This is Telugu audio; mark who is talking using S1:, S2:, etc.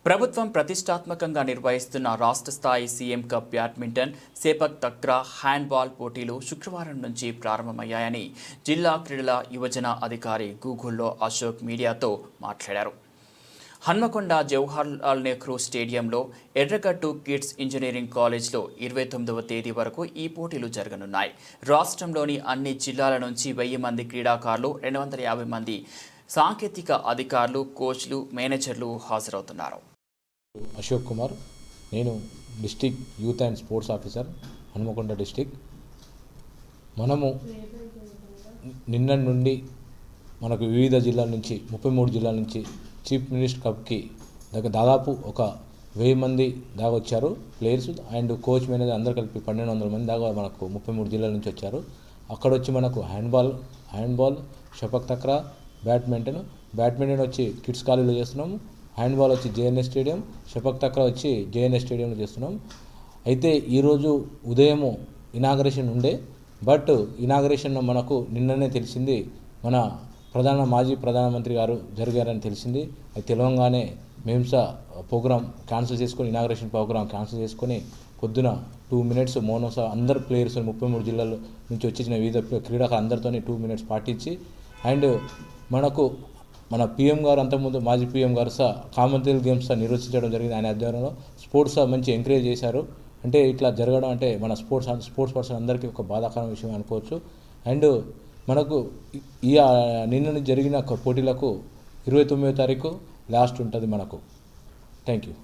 S1: ప్రభుత్వం ప్రతిష్టాత్మకంగా నిర్వహిస్తున్న రాష్ట్ర స్థాయి CM cup badminton, sepak takraw, handball పోటీలు శుక్రవారం నుంచి ప్రారంభమయ్యాయని జిల్లా క్రీడల యువజన అధికారి గూగుల్లో అశోక్ మీడియాతో మాట్లాడారు. హన్మకొండ జవహర్లాల్ నెహ్రూ స్టేడియంలో ఎర్రగట్టు కిడ్స్ ఇంజనీరింగ్ కాలేజ్లో 29వ తేదీ వరకు ఈ పోటీలు జరగనున్నాయి. రాష్ట్రంలోని అన్ని జిల్లాల నుంచి 1000 మంది క్రీడాకారులు, 250 మంది సాంకేతిక అధికారులు, కోచ్లు, మేనేజర్లు హాజరవుతున్నారు.
S2: అశోక్ కుమార్, నేను district youth and sports officer, Hanamkonda district. మనము నిన్న నుండి మనకు వివిధ జిల్లాల నుంచి 33 జిల్లాల నుంచి చీఫ్ మినిస్టర్ కప్కి దాదాపు ఒక 1000 మంది దాకా వచ్చారు. ప్లేయర్స్ అండ్ కోచ్ మేనేజర్ అందరు కలిపి 1200 మంది దాకా మనకు 33 జిల్లాల నుంచి వచ్చారు. అక్కడ వచ్చి మనకు హ్యాండ్బాల్, షపక్ తక్రా, బ్యాడ్మింటన్ వచ్చి కిడ్స్ కాలేజీలో చేస్తున్నాము. హ్యాండ్బాల్ వచ్చి జేఎన్ఎస్ స్టేడియం, షపక్ తక్రా వచ్చి జేఎన్ఎస్ స్టేడియంలో చేస్తున్నాం. అయితే ఈరోజు ఉదయం ఇనాగరేషన్ ఉండే, బట్ ఇనాగరేషన్ మనకు నిన్ననే తెలిసింది, మన మాజీ ప్రధానమంత్రి గారు జరిగారని తెలిసింది. అది తెలంగాణే మేమ్సా ప్రోగ్రామ్ క్యాన్సిల్ చేసుకొని, ఇనాగరేషన్ ప్రోగ్రామ్ క్యాన్సిల్ చేసుకొని పొద్దున 2 మినిట్స్ మౌనంసా అందరు ప్లేయర్స్ 33 జిల్లాల నుంచి వచ్చిన వివిధ క్రీడాకారులు అందరితో 2 మినిట్స్ పాటించి, అండ్ మనకు మన పీఎం గారు అంతకుముందు మాజీ పీఎం గారు కామన్వెల్త్ గేమ్స్ నిర్వహించడం జరిగింది. ఆయన ఆధ్వర్యంలో స్పోర్ట్స్ మంచి ఎంకరేజ్ చేశారు. అంటే ఇట్లా జరగడం అంటే మన స్పోర్ట్స్ పర్సన్ అందరికీ ఒక బాధాకరమైన విషయం అనుకోవచ్చు. అండ్ మనకు నిన్న జరిగిన పోటీలకు 29వ తారీఖు లాస్ట్ ఉంటుంది మనకు. Thank you.